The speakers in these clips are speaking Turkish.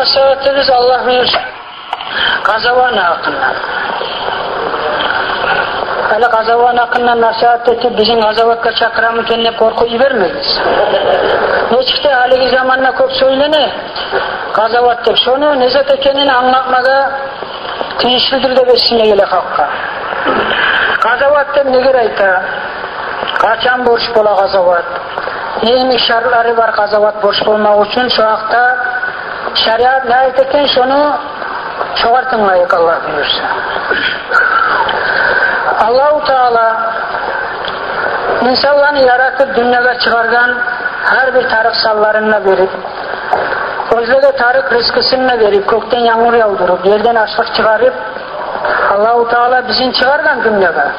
nasihatimiz Allah buyursun. Gazavan hakkında. Hele gazavan hakkında nasihat etip bizim gazavatka çakramı kendine korkuyu vermeyiz. Neçikte haligi zamanla köp söylene gazavat dep şonu nezat ekenini anlatmaga tiyişlidir dep esine gele halkka. Gazavat dep neger ayta? Kaçan borç bola gazavat? Neymi şartları var gazavat borç bolmak üçün? Şu hakta şariat ne ayet eken şonu çoğartın layık Allah buyursa. Allah-u Teala insanlarını yaratıp dünyaya çıkargan her bir tarık sallarına verip özlege tarık rızkısına verip kökten yağmur yağdırıp yerden açlık çıkarıp Allah-u Teala bizim çıkargan dünyaya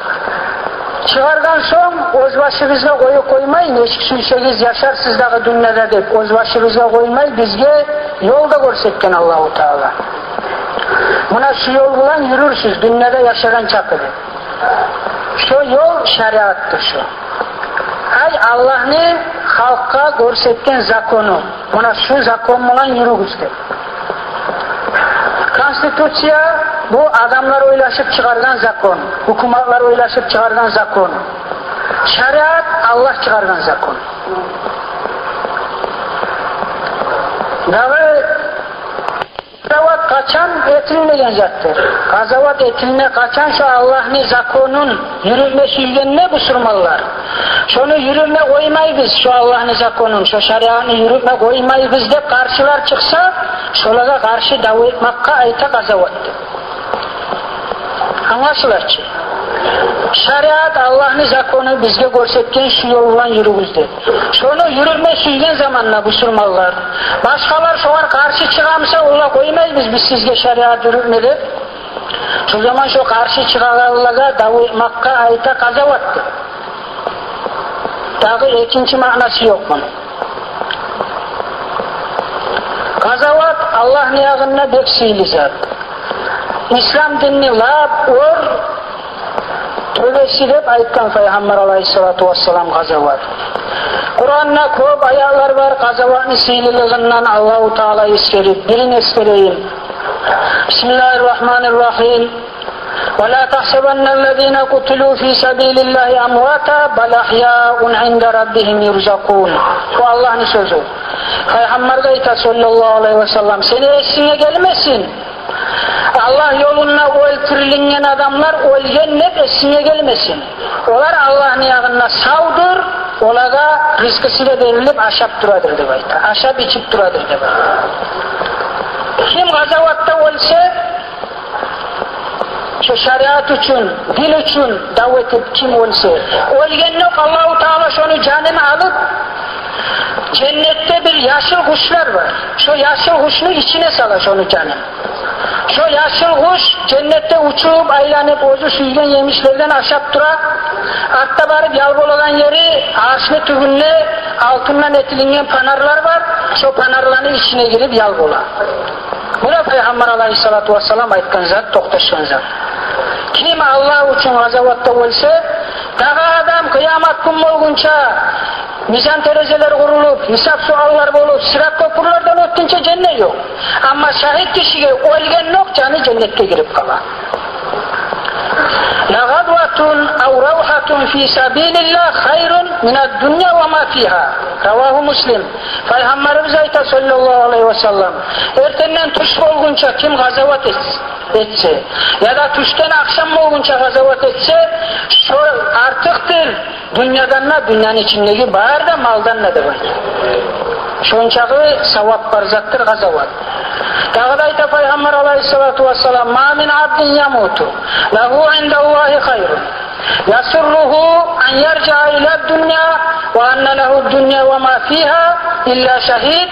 çıkargan son öz başımızga koymay neçik suysegiz yaşarsız dağı dünyada dep öz başımızga koymay bizge yolda görsetken Allah-u Teala buna şu yol bulan yürürsüz dünyada yaşagan çakıdır. Şu yol şeriattır şu. Ay Allah'ın halka görsetken zakonu. Buna şu zakon olan yürügüzdür. Konstitusiya bu adamlar oylaşıp çıkargan zakon. Hukumatlar oylaşıp çıkargan zakon. Şeriat Allah çıkargan zakon. Gazavat kaçan etilmegen zattır. Gazavat etiline kaçan şu Allah'ın zakonun yürürme sürgenine busurmalılar. Şunu yürürme koymayız şu Allah'ın zakonun, şu şariatını yürürme koymayız dep karşılar çıksa şolaga karşı davet etmakka ayta gazavattır. Anlaşılar. Şariat Allah'ın zakonu bizge görsetken şu yoldan yürügüzdür. Şunu yürürme sürgen zamanla busurmalılar. Başkalar şoğar karşı çıkamsa ola koymayız biz sizge şariat yürürmedi. Şu zaman şu karşı çıkanlarga davet makka ayta gazavattır. Dağı ikinci manası yok bunun. Gazavat Allah niyagına bek siyli zat. İslam dinini lab or tövbesi dep aytkan Peygamber aleyhissalatu vesselam gazavat. Kur'an'da köp ayarlar var gazavatın siyliliğinden Allah-u Teala eskerip. Birini eskereyim. Bismillahirrahmanirrahim. وَلَا تَحْسَبَنَّ الَّذ۪ينَ قُتُلُوا ف۪ي سَب۪يلِ اللّٰهِ اَمْوَاتًا بَلْ اَحْيَاءٌ عِنْدَ رَبِّهِمْ يُرْزَقُونَ. Bu Allah'ın sözü. Peygamber gayta sallallahu aleyhi ve sellem seni esine gelmesin. Allah yoluna öldürülen adamlar ölgen hep esine gelmesin. Onlar Allah'ın yağına savdur, olaga rızkısıyla verilip aşap duradır de bayta. Aşap içip duradır de bayta. Kim gazavatta ölse şu şeriat için, din için davet edip kim ölse ölgen yok Allah-u Teala şunu canını alıp cennette bir yaşıl kuşlar var. Şu yaşıl kuşunu içine salar şunu canını. Şu yaşıl kuş cennette uçup aylanıp ozu süzgen yemişlerden aşap dura. Artta varıp yalbolagan yeri ağaçlı tübünle altından etilingen panarlar var. Şu panarların içine girip yalbola. Bu da Peygamber aleyhissalatu vesselam aytkan zat, toktaşkan zat. Kim Allah için gazavatta olsa, dağa adam kıyamet gün olgunça mizan terezeler kurulup, hesap suallar bulup, sırat köprülerden ötünce cennet yok. Ama şahit kişiye ölgen yok canı cennette girip kalan. لَغَدْوَةٌ اَوْ رَوْحَةٌ ف۪ي سَب۪يلِ اللّٰهِ خَيْرٌ مِنَ الدُّنْيَا وَمَا ف۪يهَا. Ravahu Müslim. Peygamberimiz ayta sallallahu aleyhi ve sellem ertenden tuş olgunca kim gazavat etse ya da tuştan akşam olgunca gazavat etse şu artıktır dünyadan da dünyanın içindeki bağır da maldan ne de var. Şonçağı savap barzattır gazavat. Dağdayta Peygamber aleyhissalatu vesselam ma min abdin yamutu lehu indallahi hayrun yasurruhu an yerca'a ila dünya ve anne lehu dünya ve ma fiha illa şehid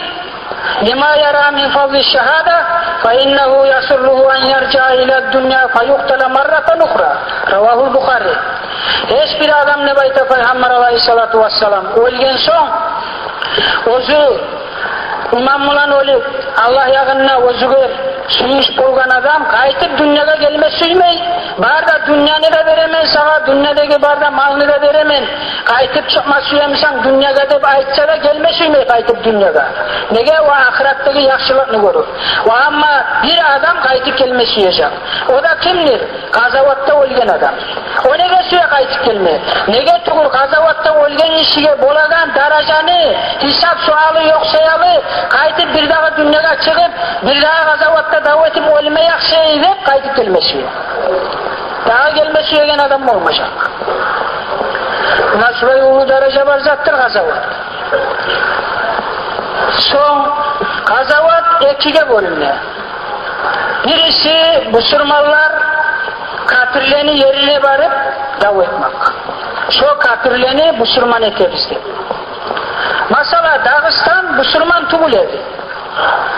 lima yara min fadli şehada fe innehu yasurruhu an yerca'a ila dünya fe yuktala marratan ukhra. Ravahul Bukhari. Hiçbir adam ne bayta Peygamber aleyhissalatu vesselam ölgen son ozu imam olan olup Allah yağınına özgür suymuş bolgan adam kaytıp dünyaya gelme süymey Barda dünyani da veremen sana, dünyadaki barda malını da veremen. Kaytıp çıkma suyamsan dünyaga deb aytsa da gelme süymey kaytıp dünyaga. Nege o ahiretteki yaxşılıkını görür. O ama bir adam kaytıp gelme suyacak. O da kimdir? Gazavatta ölgen adam. O nege suya kaytıp gelme? Nege tuğur gazavatta ölgen işige bolagan darajanı, hesap sualı yok sayalı, kaytıp bir daha dünyaga çıkıp, bir daha gazavatta davetip ölme yaxşıyı deb kaytıp gelme suya. Daha gelme suyegen adam olmayacak. Buna şuraya ulu derece var zattır gazavat. Son gazavat ikiye bölünüyor. Birisi Müslümanlar kafirlerini yerine varıp davet etmek. Şu kafirlerini Müslüman etebizdi. Mesela Dağıstan Müslüman tuguledi.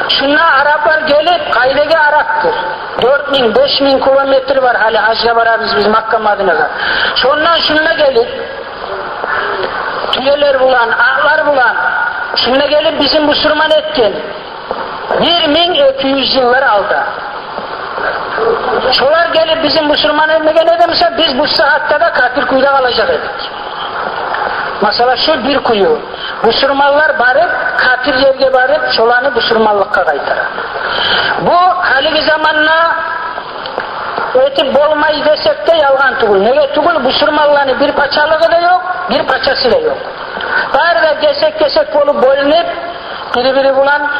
Şuna Araplar gelip kaydege Arap'tır. 4000-5000 kilometre var hali hacca vararız biz Makka Madine'ye. Sondan şuna gelip tüyeler bulan, ağlar bulan, şuna gelip bizim Müslüman etken 1200 yıllar aldı. Şolar gelip bizim Müslüman etmeye ne demişse biz bu saatte de kafir kuyuda kalacak edik. Mesela şu bir kuyu. Müslümanlar barıp, kafir yerge barıp, şolanı Müslümanlıkka kaytarar. Bu haligi zamanla ötüp bolmayı desek de yalgan tugul. Nege tugul? Müslümanların bir paçalığı da yok, bir paçası da yok. Bari de desek bolup bölünüp, biri bulan,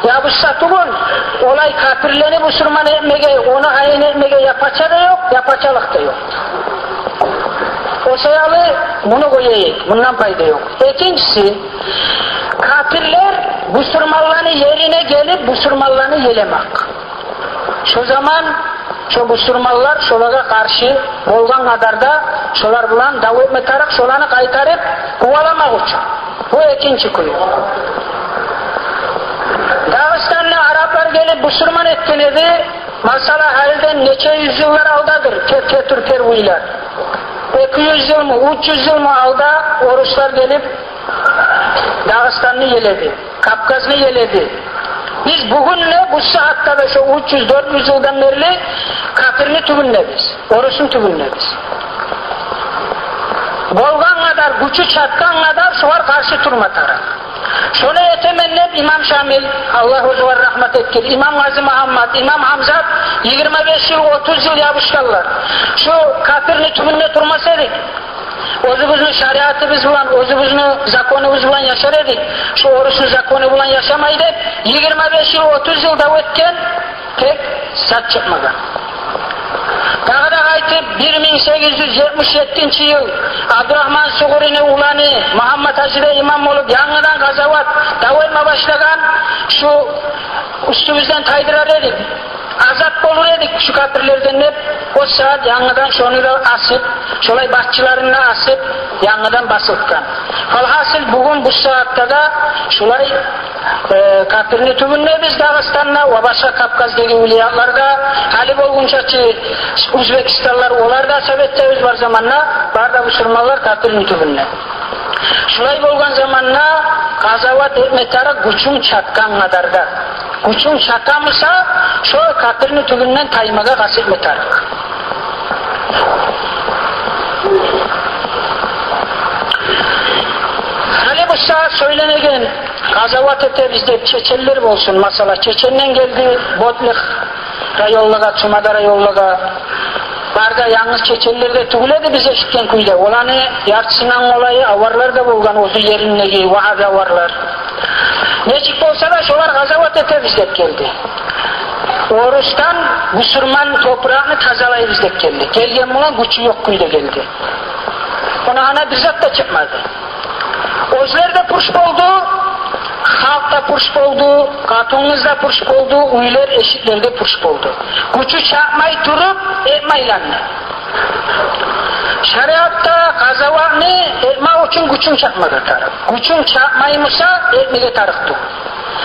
ya bu satugul, olay kafirlerini Müslüman etmeye, onu hain etmeye ya paça da yok, ya paçalık da yok. O sayalı bunu koyayım, bundan payda yok. İkincisi, kafirler Müslümanların yerine gelip Müslümanlarını yelemek. Şu zaman şu Müslümanlar şolara karşı olgan kadar da şolar bulan davet metarak şolanı kaytarıp kovalamak için. Bu ikinci kuyu. Dağıstan'la Araplar gelip Müslüman etkenedi, masala halden neçe yüzyıllar aldadır Türker uylar. 200 yıl mı, 300 yıl mı alda oruçlar gelip Dağıstan'ı yeledi, Kafkas'ını yeledi. Biz bugünle bu saatte de şu 300-400 yıldan beri kafirini tübünle biz, oruçun tübünle biz. Bolgan kadar, gücü çatkan kadar şuvar karşı turmatarı. Şunu etemennep İmam Şamil, Allah huzur rahmet ettir, İmam Gazi Muhammed, İmam Hamza 25 yıl, 30 yıl yapışkallar. Şu kafirini tübünle turmasaydık, özümüzün şariatımız bulan, özümüzün zakonumuz bulan yaşar edik. Şu oruçun zakonu bulan yaşamaydı. 25 yıl, 30 yıl davetken tek sat çıkmadan. Daha da kaytıp 1877 yıl Abdurrahman Suguri'nin ulanı Muhammed Hacı'da imam olup yanıdan gazavat davetme başlagan şu üstümüzden taydırar edik. Azap olur edik şu kafirlerden hep o saat yanıdan şunu da asıp şolay bahçılarına asıp yanıdan basılkan. Falhasıl bugün bu saatte da şolay kafirini tübünle biz Dağıstan'la ve başka Kafkas'daki uliyatlarda halip olgunca ki Uzbekistanlar olar da Sovyetçe var zamanla var da Müslümanlar kafirini tübünle. Şolay bolgan zamanla gazavat etmetara güçün çatkan kadarda. Güçün çatamırsa şu kafirini tübünden taymaga kasıp metarak. Hani bu saat söylenegen gazavat ete bizde Çeçenler olsun mesela. Çeçen'den geldi Bodlik rayolluğa, Çumada rayolluğa. Barda yalnız Çeçenlerde tügüledi bize şükken kuyda. Olanı yartısından olayı avarlar da bolgan ozu yerindeki vahabi avarlar. Necik olsa da şolar gazavat ete bizde geldi. Oruçtan Müslüman toprağını tazalayı bizde geldi. Gelgen buna gücü yok kuyda geldi. Ona ana bizzat da çıkmadı. Özler de puş oldu, halk da puş oldu, katonunuz da puş oldu, uylar eşitler de puş oldu. Gücü çarpmayı durup etmeyilanlı. Şeriatta gazavatını etme için gücün çarpmadı taraf. Gücün çarpmayımısa etmeye tarıktı.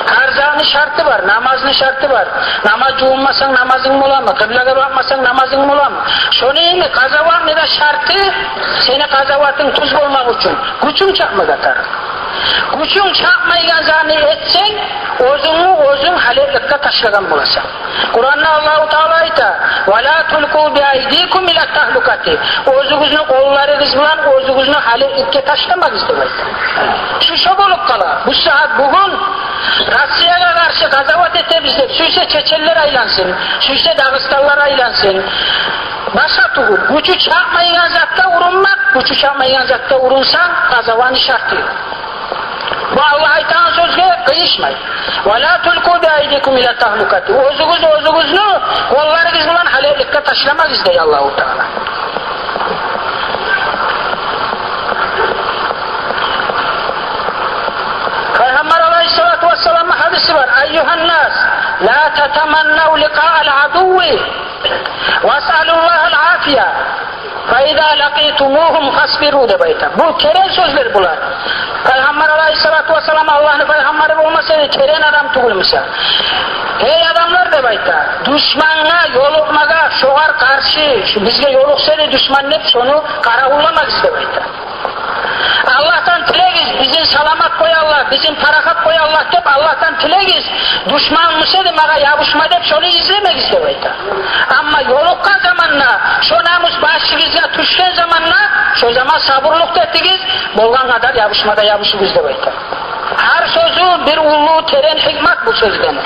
Karzanın şartı var, namazın şartı var. Namaz olmasan namazın ola mı? Kıblaya bakmasan namazın ola mı? Şunu yine gazavatın da şartı seni gazavatın tuz olmak için. Gücün çarpmadı taraf. Gücün çarpmayı gazanı etsen özün halillikka taşlagan bolasan. Kur'an'da Allah-u Teala ayta: "Ve la tulqu bi aydikum ila tahlukati." Özüňizni kollarınız bilen özüňizni halillikke taşlamagyz dep ayta. Şu bolup kala. Bu saat bugün Russiyaga karşı gazavat etebizdir. Süyse Çeçenler aylansın, süyse Dağıstanlar aylansın. Başka tuğul, gücü çarpmayan zatta urunmak, gücü çarpmayan zatta urunsan gazavanı şartı. Bu Allah aytan sözge kıyışmayın. وَلَا تُلْقُوا بِاَيْدِكُمْ اِلَى تَحْلُكَةِ Özünüzü kollarınız bilen halillikte taşlamaz diye Allah-u Teala. Peygamber Aleyhisselatü Vesselam'ın hadisi var. Eyyühen nas, la tetemennev liqa'al aduvi ves'alullahal afiye فَاِذَا لَقِيتُمُوهُمْ فَاسْبِرُوا de bayta. Bu keren sözler bunlar. Peygamber Aleyhisselatü Vesselam Allah'ın peygamberi olmasaydı keren adam tuğulmuşsa. Hey adamlar de bayta. Düşmanına yolukmaga şoğar karşı bizge yoluksaydı düşmanın hep sonu karavullamak de bayta. Allah'tan tilegiz, bizim salamat koy Allah, bizim parakat koy Allah deyip Allah'tan tilegiz. Düşman mısaydı maga yapışma deyip şunu izlemek isteydi. Ama yolukkan zamanla, şu namus başçımızla tuşken zamanla, şu zaman sabırlık ettigiz, bolgan kadar yapışmada yapışık isteydi. Her sözü bir ulu teren hikmet bu sözden.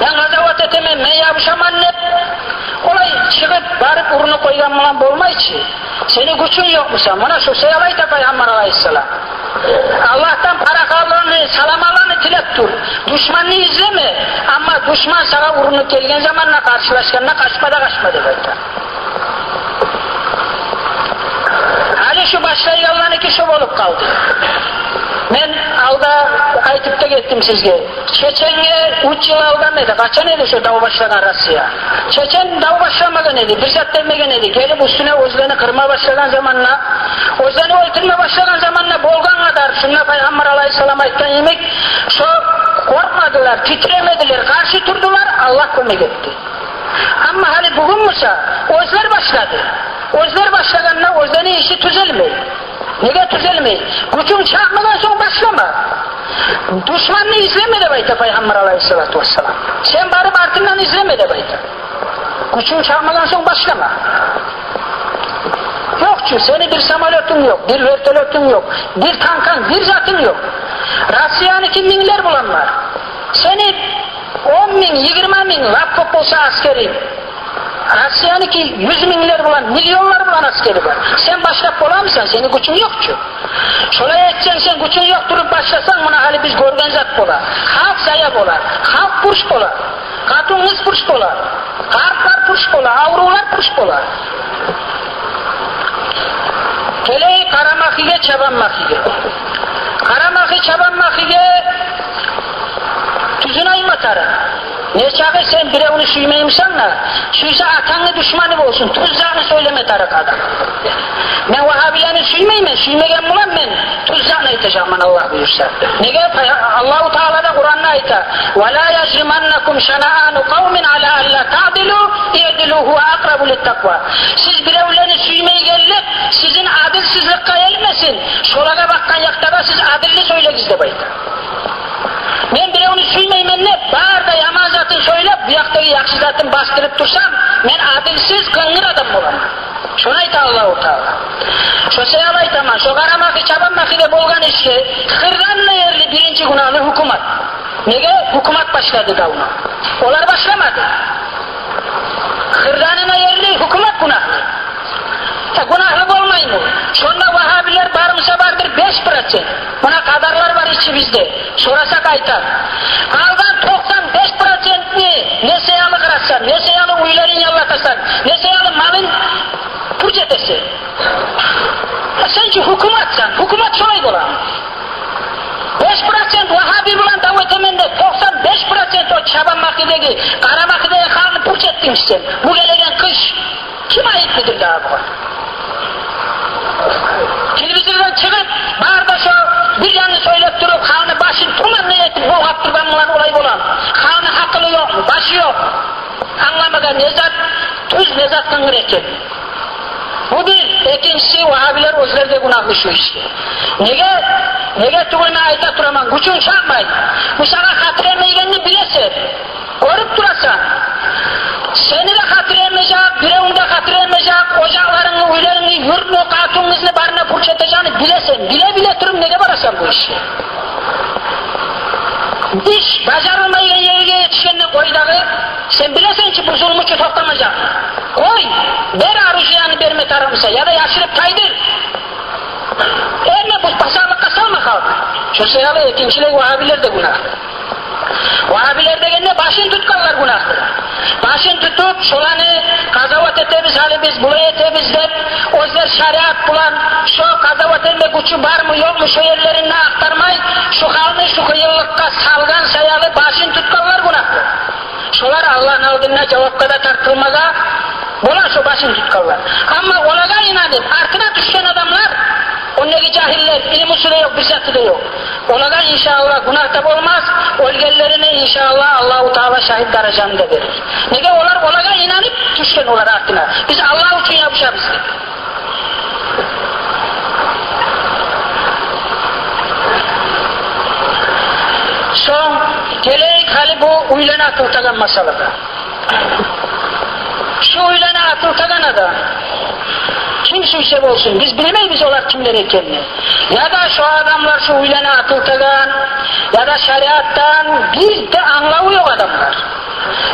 Ben gazavat etemem, ben yapışaman ne? Olay çıkıp barıp urunu koygan mılan bolmay ki. Senin gücün yok musun? Bana şu seyalayta Peygamber Aleyhisselam. Allah'tan parakallarını, salamalarını tilep dur. Düşmanını izleme. Ama düşman sana urunu gelgen zamanla karşılaşkanla kaçmada bayta. Hali şu başlayılanlar iki şu olup kaldı. Ben alda aytıp da gittim sizge. Çeçen'e 3 yıl aldan neydi? Kaça neydi şu dağı başlayan Rusya? Çeçen dağı başlamadan neydi? Bir zat demegen neydi? Gelip üstüne özlerini kırma başlayan zamanla, özlerini öldürme başlayan zamanla bolgan kadar şunla Peygamber Aleyhisselam ayttan yemek, şu korkmadılar, titremediler, karşı durdular, Allah kömek etti. Ama hani bugün Musa, özler başladı. Özler başlayanla özlerini işi düzelmeyi. Nege düzelmeyi? Gücün çarpmadan sonra başlama. Düşmanını izleme de bayta Peygamber Aleyhisselatü Vesselam. Sen barıp artından izleme de bayta. Gücün çarpmadan sonra başlama. Yok çünkü senin bir samalotun yok, bir vertolotun yok, bir tankan, bir zatın yok. Rusya'nın kim binler bulanlar. Seni 10 bin, 20 bin laptop olsa askeri. Rusya'nın ki 100 binler bulan, milyonlar bulan askeri var. Sen başlayıp olamıyorsan, senin gücün yok ki. Şolaya edeceksin, sen gücün yok durup başlasan buna hali biz görgen zat bolar. Halk zayıf olar, halk purş bolar, kadınız purş bolar, kartlar purş bolar, avrular purş bolar. Geleyi karamakige, çabanmakige. Karamakige, çabanmakige tüzün aymatarı. Ne çağı sen birevini süymeymişsen da, suysa atanı düşmanı olsun, tuzzağını söyleme tarak adam. Ben Vahabilerini süymeyim, süymegen bulan ben, tuzzağını aytacağım Allah buyursa. Nege Allah-u Teala'da Kur'an'da ayta, وَلَا يَجْرِمَنَّكُمْ شَنَآنُ قَوْمٍ عَلَى أَلَّا تَعْدِلُوا اِعْدِلُوا هُوَ أَقْرَبُ لِلتَّقْوَى Siz birevlerini süymeye gelip, sizin adilsizlikka gelmesin, şolaga bakkan yaktada siz adilli söylegiz de bayta. Ben birevini süymeymen ne? Bağır da yaman zatın söylep, bu yaktaki yakşı zatın bastırıp dursam, ben adilsiz, kıngır adam olamam. Şuna ayta Allah-u Teala. Şu seyal aytaman, şu karamakı, çabanmakı de bolgan işe, kırganlı yerli birinci günahlı hukumat. Nege? Hukumat başladı da ona. Onlar başlamadı. Kırganına yerli hukumat günahlı. Günahlık olmayın bu. Sonra Vahabiler barımsa vardır 5%. Buna kadarlar var içimizde. Sorasak aytar. Kaldan 95% ne seyalı kıratsan, ne seyalı uyların yallatasan, ne seyalı malın purcetesi. Sen ki hukumatsan, hukumat şolaydı olan. 5% Vahabi bulan davet emende 95% o çaban makideki, kara makideki halını purcettin sen. Bu gelegen kış kim ayıtlıdır daha bu? Televizyondan çıkıp bağırda şu bir yanını söylep durup halını başını tumanlı etip bu kaptırbanlar olay bulan. Halını hakkılı yok, başı yok. Anlamadan nezat, tüz nezat kıngır eken. Bu bir, ikincisi Vahabiler özlerde günahlı şu işte. Nege? Nege tugulma ayta turaman, güçün çarpmay. Bu sana hatır emeğini bilesin. Görüp durasan. Seni de hatır emeyecek, bireğini de hatır emeyecek, ocaklarını, uylarını, yurtunu, katununu, barına fırçatacağını bilesin. Bile bile durum nege barasan bu işi. İş bacarılmayan yerine yetişkenine koy dağı, sen bilesin ki bu zulmü ki toplamayacak. Koy, ver arzuyanı verme tarafısa ya da yaşırıp kaydır. Eğer bu pazarlıkta salma kaldı. Şu sıralı ikincilik Vahabiler de günah. Vahabiler de gene başın tutkanlar günahtır. Başın tutup şolanı kazavat etemiz hali biz buraya etemiz deyip özler şariat bulan şu kazavat etme gücü var mı yok mu şu yerlerine aktarmay şu halini şu kıyıllıkta salgan sayalı başın tutkanlar günahtır. Şolar Allah'ın aldığına cevapta da tartılmaza buna şu başın tutkanlar. Ama olaga inanıp artına düşen adamlar ondaki cahiller ilim usulü yok, bir zatı da yok. Olaga inşallah günah da olmaz, ölgelerine inşallah Allah-u Teala şahit daracanda verir. Nege olaga inanıp düşen olar artına. Biz Allah için yapacağız. Son, geleyik hali bu uylana atıltagan masalada. Şu uylana atıltagan da kim suyse olsun, biz bilmeyiz biz olar kimler ekenini. Ya da şu adamlar şu uylana atıltagan, ya da şeriattan bir de anlağı yok adamlar.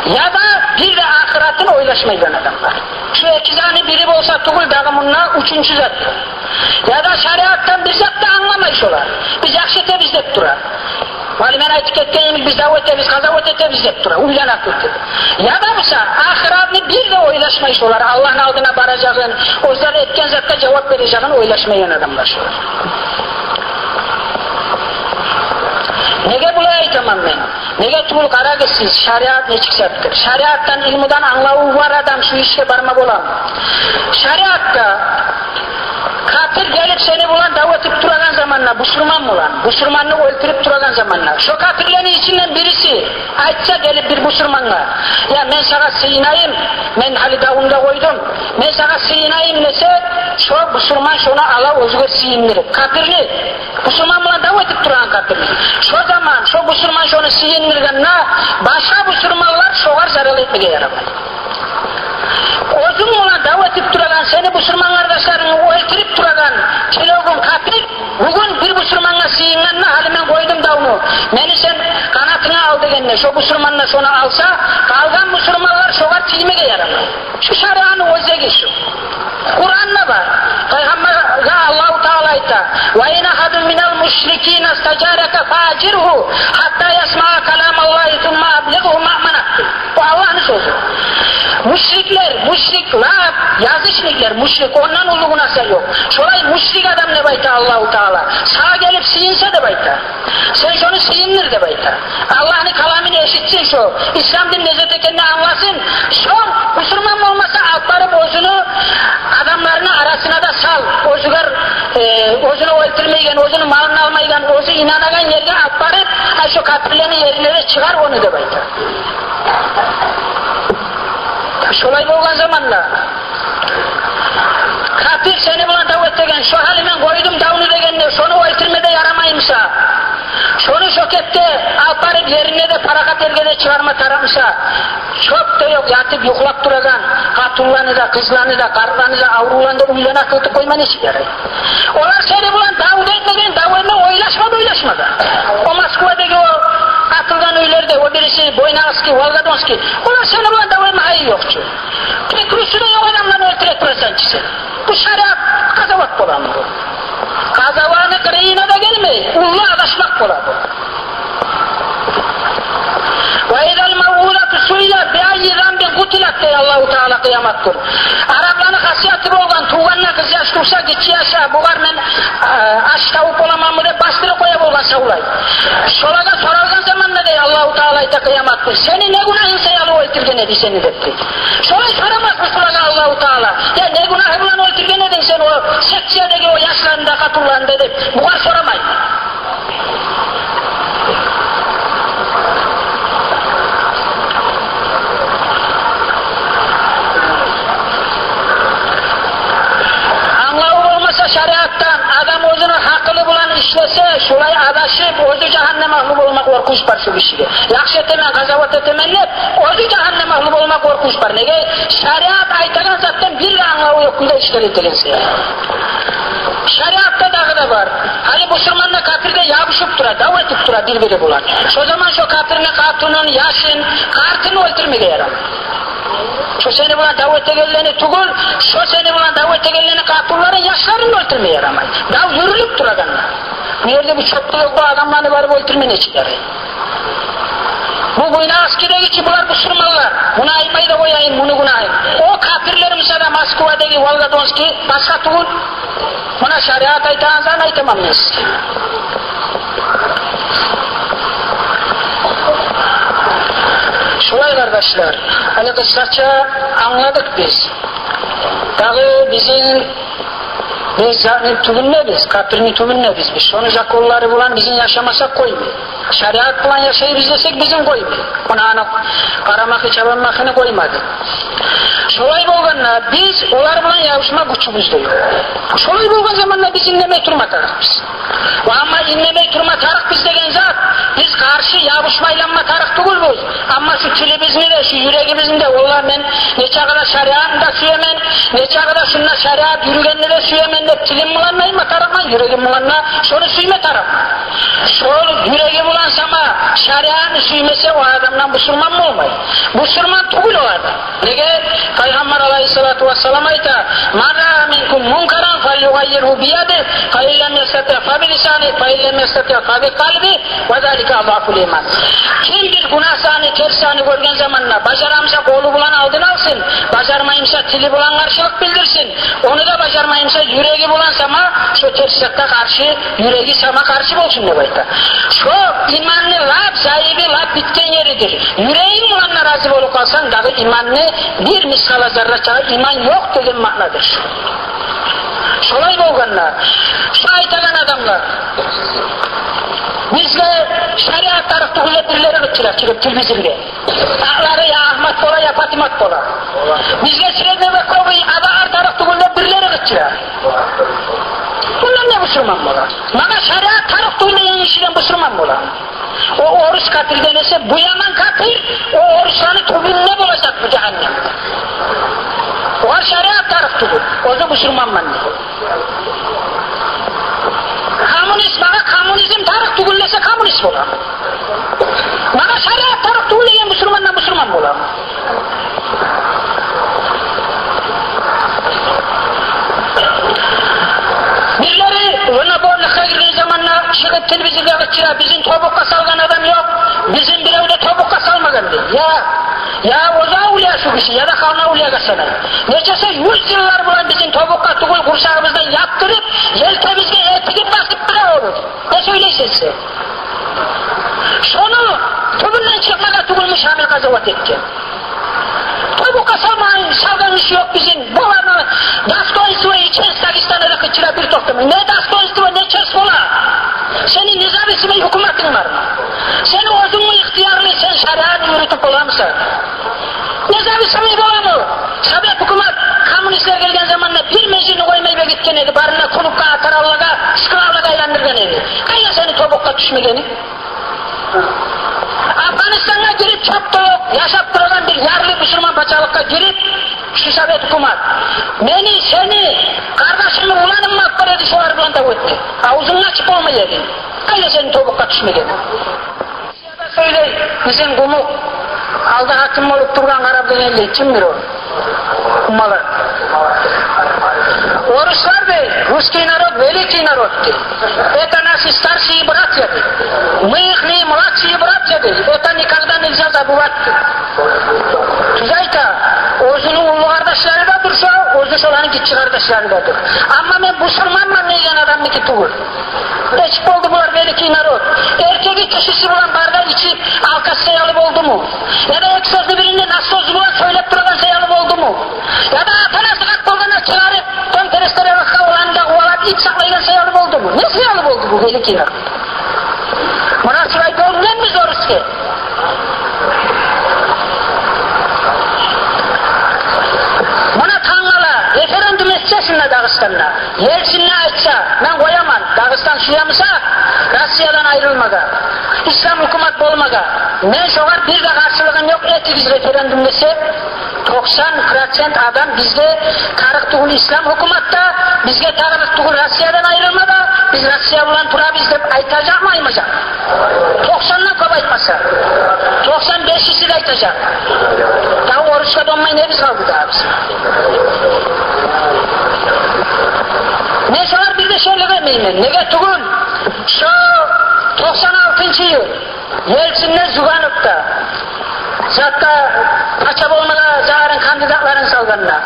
Ya da bir de ahiretin oylaşmayacak adamlar. Şu ikizani biri olsa tuğul dağımına üçüncü zat. Ya da şeriattan bir zat da anlamayız olar. Biz yakşete biz de durar. Valimen aytık etkenimiz biz davet etemiz, kazavet etemiz deyip durar. Uylan akıldır. Ya da mısa ahiretini bir de oylaşmayız olar. Allah'ın aldığına baracağın, özler etken zatta cevap vereceğin oylaşmayan adamlar şolar. Nege bulaya aytamam ben? Nege tuğul kara geçsiz, şariat ne çıksattır? Şariattan, ilmudan anlağı var adam şu işe barmak olan. Şariatta kafir gelip seni bulan davetip duragan zamanla, Müslüman bulan, Müslümanını öldürüp duragan zamanla. Şu kafirlerin içinden birisi aytsa gelip bir Müslümanla, ya ben sana sığınayım, ben hali davunda koydum, ben sana sığınayım dese, şu Müslüman şuna ala özgür sığınırıp. Kafirli, Müslüman bulan davetip duran kafirli. Şu zaman şu Müslüman şunu sığınırganla, başka Müslümanlar şoğar zarar etmeye yaramay. Özün olan davetip duragan, seni Müslüman kardeşlerini öldürüp duragan kilogun kafir, bugün bir Müslümanla sığınganla halimen koydum davunu. Beni sen kanatına al degenle, şu Müslümanla şunu alsa, kalgan Müslümanlar şoğar silmeye yaramay. Şu şarianı özle geçiyor. Kur'an'da var. Peygamber'e Allah-u Teala ayta وَاِنَ حَدٌ مِنَ الْمُشْرِك۪ينَ اسْتَجَارَكَ فَاجِرْهُ حَتَّى يَسْمَعَ كَلَامَ اللّٰهِ ثُمَّ أَبْلِغْهُ مَأْمَنَهُ. Bu Allah'ın sözü. Müşrikler, yazışnikler, müşrik, ondan uluğuna sayıyor. Şolay müşrik adam ne bayta Allah-u Teala. Sağa gelip sıyınsa da bayta. Sen şunu sıyınır da bayta. Allah'ın kalamını eşitsin şu. İslam din nezetekini anlasın. Son, Müslüman olmasa altları bozunu adamlarını arasına da sal. Ozugar, ozunu öldürmeyen, ozunu malını almayan, ozu inanagan yerine atlarıp, şu kafirlerin yerlere çıkar onu da bayta. Şolay bolgan zamanla kafir seni buna davet egen, şu halimen koydum davunu degenle, şunu öldürmede yaramayımsa, şunu şokette alparıp yerine de parakat ergede çıkarma taramsa, çok da yok yatıp yuklap duragan, katullanı da, kızlanı da, karılanı da, avrulanı da uylana kıltıp koyma nesi yaray? Onlar seni bulan davut etmeden, davutla oylaşmadı. O Moskva'daki o atılgan öylerde, o birisi Boynavski, Volgodonski, onlar seni bulan davutla hayır yokçu. Tek Rus'una yok adamlarını öldüretmezsen çisin. Bu şariat kazavat bolan bu. Kazavanı kırığına da gelmeyin, ulla adaşmak bolan bu. وَاِذَا الْمَوْعُولَةُ سُيْلَتْ بِاَيِّ ذَنْبٍ قُتِلَتْ diye Allah-u Teala kıyamattır. Araplarının hasiyatı olgan, tuğanına kız yaş dursa gitçi yaşa, bularla aç tavuk olamamı da bastırı koya olgan savulay. Şolaga soralgan zamanla diye Allah-u Teala'yı da kıyamattır. Seni ne günahın sayalı öldürgen edi seni dedi. Şolay soramaz mı şolaga Allah-u Teala? Ya ne günahı bulan öldürgen edin sen o sekçiyedeki o yaşlarında katullarında dedi. Bular soramay. Şariattan adam özünü hakkını bulan işlese, şu mağlup olma korkunç var şu kişiye. Yakşı etemen, gazavat etemenler, özü cehennem mağlup olma korkunç var. Nege? Şeriat aytagan zaten bir anlağı yokunda işgal edilense. Şeriatta da var. Hani Müslümanla kafirde yavuşup dura, dav etip dura birbiri bulan. O zaman şu kafirine katunun, yaşın, kartını öldürmeye yarar. Şu seni bulan davet egellerini tugul, şu seni bulan davet egellerini katunların yaşlarını öldürmeye yaramayı. Dav yürülüp duraganlar. Bu yerde bu çöpte yok bu adamlarını varıp öldürmeye ne çıkar? Bu günah askere geçi bunlar Müslümanlar. Buna aymayı da koyayım, bunu günahım. O kafirlerimiz de Moskova'daki Volgodonski başka tugul. Buna şeriat aytanızdan aytamam biz. Şulay kardeşler, hani kısaca anladık biz. Dağı biz tümünne biz, kafirini tümünne biz. Sonuç akolları bulan bizim yaşamasak koymuyor. Şeriat bulan yaşayı biz desek bizim koymuyor. Ona karamakı çabanmakını koymadı. Şolay bolganla biz olar bulan yavuşma güçümüz de yok. Şolay bolgan zamanla biz inlemey turmatarız biz. Ama inlemey turmatarız biz degen zat, biz karşı yavuşmaylanma tarık tugul biz. Ama şu kilibizmi de, şu yüreğimizin de olar ben neçe kadar şeriatını da süyemen, neçe kadar şunla şeriat yürügenini de süyemen de tilim bulanmayma tarafma, yüreğim bulanma, şunu suyme tarafma. Şol yüreğim bulansama, şeriatını süymese o adamdan Müslüman mı olmayı? Müslüman tugul o adam. Nege? Peygamber aleyhissalatu vesselam ayta "Mara minkum munkaran falyughayyirhu biyadihi fa illem yastati' fa bilisanihi fa illem yastati' fa biqalbihi ve zalika adaful iman." Kim bir günahsani, tersani görgen zamanla bacaramsa kolu bulan aldın alsın, bacarmayımsa tili bulan karşılık bildirsin. Onu da bacarmayımsa yüreği bulan sama şu tersiyakta karşı, yüreği sama karşı olsun ne bayta. Şu imanlı lab, sahibi lab bitken yeridir. Yüreğin bulanla razı olup kalsan dağı imanlı bir miskala zarra çağı iman yok degen manadır. Şolay bolganlar, şu aytagan adamlar, bizge şeriat tarafta hületlileri gıçılar, çıkıp televizirge. Ağları ya Ahmet bola ya Fatimat bola. Bizge sirede ve kovi adağır tarafta hületlileri gıçılar. Bunlar ne Müslüman bola? Bana şeriat tarafta hületlileri işilen Müslüman bola. O oruç katil denese bu yaman katil, o oruçlarını tübünne bulacak bu cehennem. O şeriat tarafta bu, o da Müslüman mandı. Komünist bana komünizm taraf tugullese komünist bola. Bana şeriat taraf tugullegen Müslümanla Müslüman bola. Birileri ona borlukka girdiği zamanla çıkıp televizyonda gıçıra bizim tobukka salgan adam yok. Bizim bir evde tobukka salmagan değil. Ya oza ulya şu kişi ya da kalma ulya gasana. Neçese 100 yıllar bulan bizim tobukka tugul kursağımızdan yaptırıp yeltemizde etikip basıp bile olur. Ne söyleysin size? Şunu tübünden çıkmaga tugulmuş hamil kazavat etti. Tobukka salmayın, salgan işi yok bizim. Bu arada Dostoyevski'yi Çenstakistan'a da kıçıra bir toktamı. Ne Dostoyevski ne Çenskola? Senin nizam-ı hükümetin var mı? Senin özünü ihtiyarlı sen şeriatı yürütüp olamısın? Nizam-ı olamı? Sabah hükümet komünistler gelgen zamanla bir meclini koymayı ve gitken edi. Barına kulupka atar Allah'a, sıkılavla aylandırgan edi. Kaya seni tobukka düşmegeni? Afganistan'a girip çapta yaşap duran bir yerli Müslüman paçalıkka girip şu Sovyet hükümet beni seni kardeşimi ulanın makbar edi şu arılan da öttü. Ağzını açıp olmayaydı. Kaya senin tobukka düşmegeni? Söyle bizim kumu aldı hakim olup durgan Arap'dan elde kimdir o? Kumalar. Орусlar бей, русский народ великий народ. Это наши старшие братья. Мы их не младшие братья. Это никогда нельзя забывать. Tuzayta, özünün ulu kardeşleri de dursa, özü solanın küçük kardeşleri de dur. Ama ben Müslümanman neyden adamı ki tuğur. Eşip oldu bunlar veliki narod. Erkeği kişisi bulan barda içip alkas sayalıp oldu mu? Ya da ek sözlü birinde nasıl sözlü bulan söylep duradan sayalıp oldu mu? Ya da atana sıkat olduğuna çağırıp ton terestere vakka olan da ovalat iç saklayla sayalıp oldu mu? Ne sayalıp oldu bu veliki narod? Buna sırayı olmayan mı zoruz ki? Bana tanrıla referandum etsesinle Dağıstan'la. Yeltsin'le açsa ben koyamam. Dağıstan suyamısa Rusya'dan ayrılmadan. İslam hükümet bolmaga. Men şoğar bir de karşılığım yok, etikiz referandum dese 90% adam bizde tarık tuğul İslam hükümette, bizge tarık tuğul Rusya'dan ayrılmada, biz Rusya bulan turabız dep aytacak mı aymayacak? 90'dan köp aytmasa. 95'isi de aytacak. Daha oruçka donmayın ne biz kaldı daha biz. Ne şoğar bir de şöyle vermeyin. Nege tuğul? Şu 96. yıl Yeltsin'le Zuganık'ta zatta paça bolmaga zarın kandidatların salganına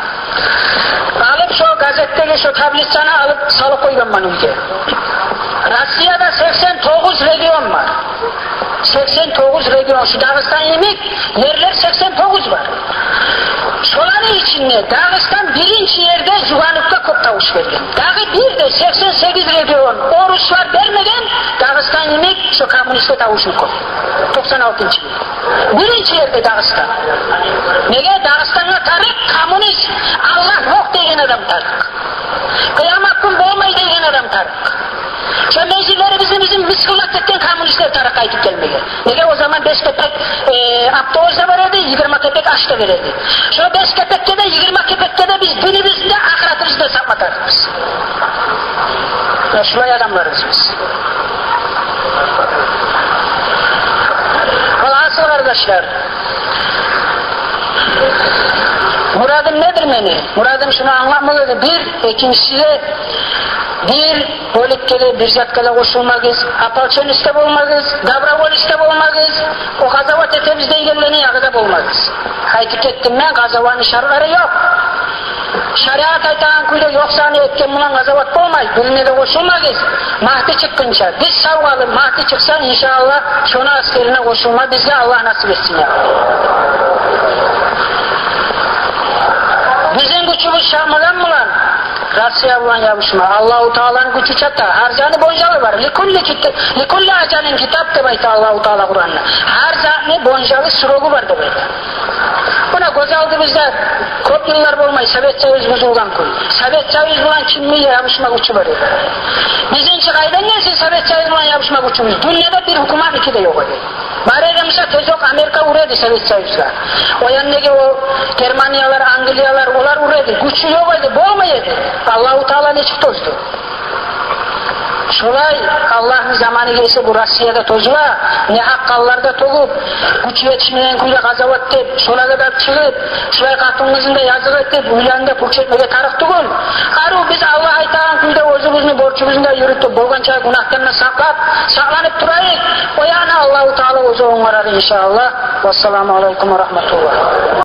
alıp şu gazetteki şu tablitçanı alıp salıp koygan manımke. Rusya'da 89 region var. 89 region. Şu Dağıstan yemek yerler 89 var. Şoların içinde Dağıstan birinci yerde Zuganık'ta köp tavuş vergen. Dağı bir de 88 region Oruslar vermeden Dağıstan yemek şu komüniste tavuşun koy. 96. yıl. Birinci yerde Dağıstan. Nege Dağıstan'a tarık komünist. Allah yok degen adam tarık. Kıyamet gün bolmay degen adam tarık. Şu meclisleri bizim miskıllat etken komünistler tarık aytıp gelmeye. Nege o zaman 5 kepek aptoğuzda verirdi, 20 kepek aşta verirdi. Şu 5 kepekte de 20 kepekte de biz dinimizde, ahiretimizde sapmatarız. Şulay adamlarız biz. Alhasıl kardeşler, muradım nedir meni? Muradım şunu anlatmalıdır. Bir, ikincisi de bir politkele, bir zatkele koşulmagız, apalçön istep olmagız, dabravol istep olmagız, o gazavat etemizde ilgileni yağıda olmagız. Aytıp ettim ben, gazavanın şartları yok. Şariat aytağın kuyda yoksa ne etken bulan gazavat olmay, birine de koşulmagız. Mahdi çıkkınca, biz savgalı mahdi çıksan inşallah şuna askerine koşulma, bizde Allah nasip etsin ya. Bizim gücümüz şarmadan mı lan? Rasya bulan yapışma. Allah-u Teala'nın gücü çatta. Harcanı boncalı var. Likulli acanın kitap demeyti Allah-u Teala Kur'an'la. Harcanı boncalı sürogu var demeyti. Buna göz aldı bizde köp yıllar bolmay Sovet Soyuz buzulgan koy. Sovet Soyuz bulan kimliğe yapışma gücü var. Bizinci kaydan gelsin Sovet Soyuz bulan yapışma gücümüz. Dünyada bir hükümet iki de yok öyle. Bari demişler tez yok Amerika uğraydı Sovet Soyuzlar. O yanındaki o Germaniyalar, Angliyalar olar uğraydı. Güçü yok öyle, bolmaydı. Allah-u Teala ne çıktı tozdu. Şolay Allah'ın zamanı gelse bu Rusya'da tozula, ne hakkallarda togup, güç yetişmeyen kuyla gazavat deyip, şola kadar çıkıp, şolay katımızın da yazık etip, uylanında pulç etmeye tarık tugul. Karu biz Allah aytağın kuyda özümüzün borcumuzun da yürüttü, bolgança günahlarına saklanıp durayık. O yana Allah-u Teala ozu onlara inşallah. Vesselamu aleyküm ve rahmetullah.